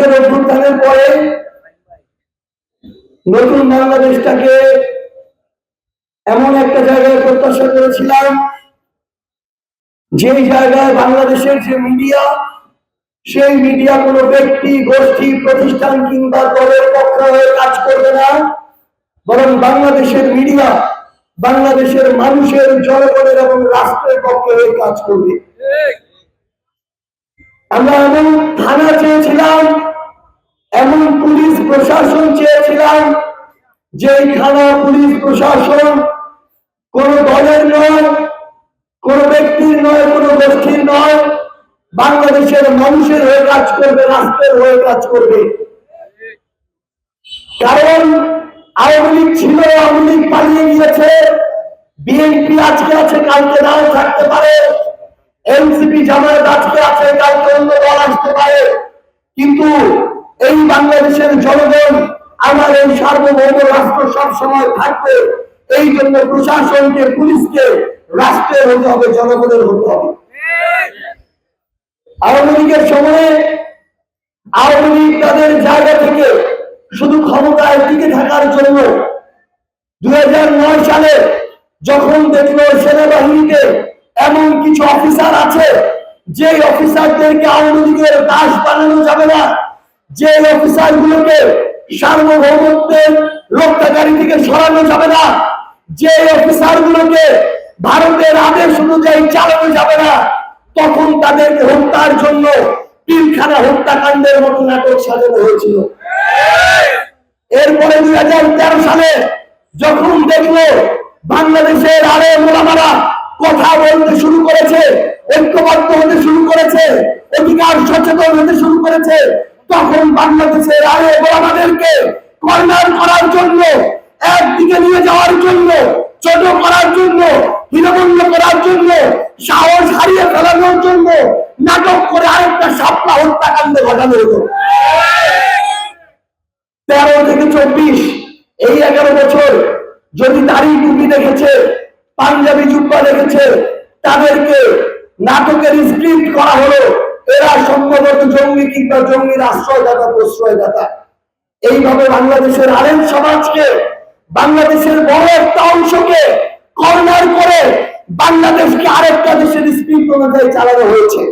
চব্বিশের অভ্যুত্থানের পরে নতুন বাংলাদেশটাকে এমন একটা জায়গায় প্রত্যাশা করেছিলাম, যে জায়গায় বাংলাদেশের যে মিডিয়া, সেই মিডিয়া কোনো ব্যক্তি, গোষ্ঠী, প্রতিষ্ঠান কিংবা দলের পক্ষে হয়ে কাজ করবে না, বরং বাংলাদেশের মিডিয়া বাংলাদেশের মানুষের, জনগণের এবং রাষ্ট্রের পক্ষে হয়ে কাজ করবে। আমরা এমন থানা চেয়েছিলাম, এমন পুলিশ প্রশাসন চেয়েছিলাম, যে থানা, পুলিশ প্রশাসন কোন দলের নয়, কোন ব্যক্তির নয়, কোন গোষ্ঠীর নয়, বাংলাদেশের মানুষের হয়ে কাজ করবে, রাষ্ট্রের হয়ে কাজ করবে। কারণ আওয়ামী লীগ ছিল, আওয়ামী লীগ পালিয়ে গিয়েছে, বিএনপি আজকে আছে, কালকে নাও থাকতে পারে, এনসিপি জামায়াত আজকে আছে, কালকে অন্য দল আসতে পারে, কিন্তু এই বাংলাদেশের জনগণ, আমার এই সার্বভৌম রাষ্ট্র সব সময় থাকবে। এই জন্য প্রশাসনকে, পুলিশকে রাষ্ট্রের হতে হবে, জনগণের হতে হবে। আওয়ামী লীগের সময়ে আওয়ামী লীগ তাদের জায়গা থেকে শুধু ক্ষমতায় টিকে থাকার জন্য 2009 সালে যখন দেখলো সেনাবাহিনীতে এমন কিছু অফিসার আছে, যে অফিসারদেরকে আওয়ামী লীগের দাস বানানো যাবে না, যে অফিসার গুলোকে সার্বভৌমত্বের রক্ষাকারী থেকে সরানো যাবে না, যে অফিসার গুলোকে ভারতের আদেশ অনুযায়ী চালানো যাবে না, তখন তাদেরকে হত্যার জন্য পিলখানা হত্যাকাণ্ডের মতো নাটক সাজানো হয়েছিল। এরপরে 2013 সালে যখন দেখলো বাংলাদেশের আলেম ওলামারা কথা বলতে শুরু করেছে, ঐক্যবদ্ধ হতে শুরু করেছে, অধিকার সচেতন হতে শুরু করেছে, তখন বাংলাদেশের আলেম ওলামাদেরকে কর্নার করার জন্য, একদিকে নিয়ে যাওয়ার জন্য, ছোট করার জন্য, হীনবন্য করার জন্য, সাহস হারিয়ে ফেলানোর জন্য নাটক করে আরেকটা শাপলা হত্যাকাণ্ড ঘটানো হলো। 13 থেকে 24 এই 11 বছর যদি দাড়ি টুপি দেখেছে, পাঞ্জাবি জুব্বা দেখেছে, তাদেরকে নাটকের স্ক্রিপ্ট করা হলো, এরা সম্ভবত জঙ্গি কিংবা জঙ্গির আশ্রয়দাতা, প্রশ্রয়দাতা। এইভাবে বাংলাদেশের আলেম সমাজকে, বাংলাদেশের বড় একটা অংশকে কর্নার করে বাংলাদেশকে আরেকটা দেশের স্ক্রিপ্ট অনুযায়ী চালানো হয়েছে।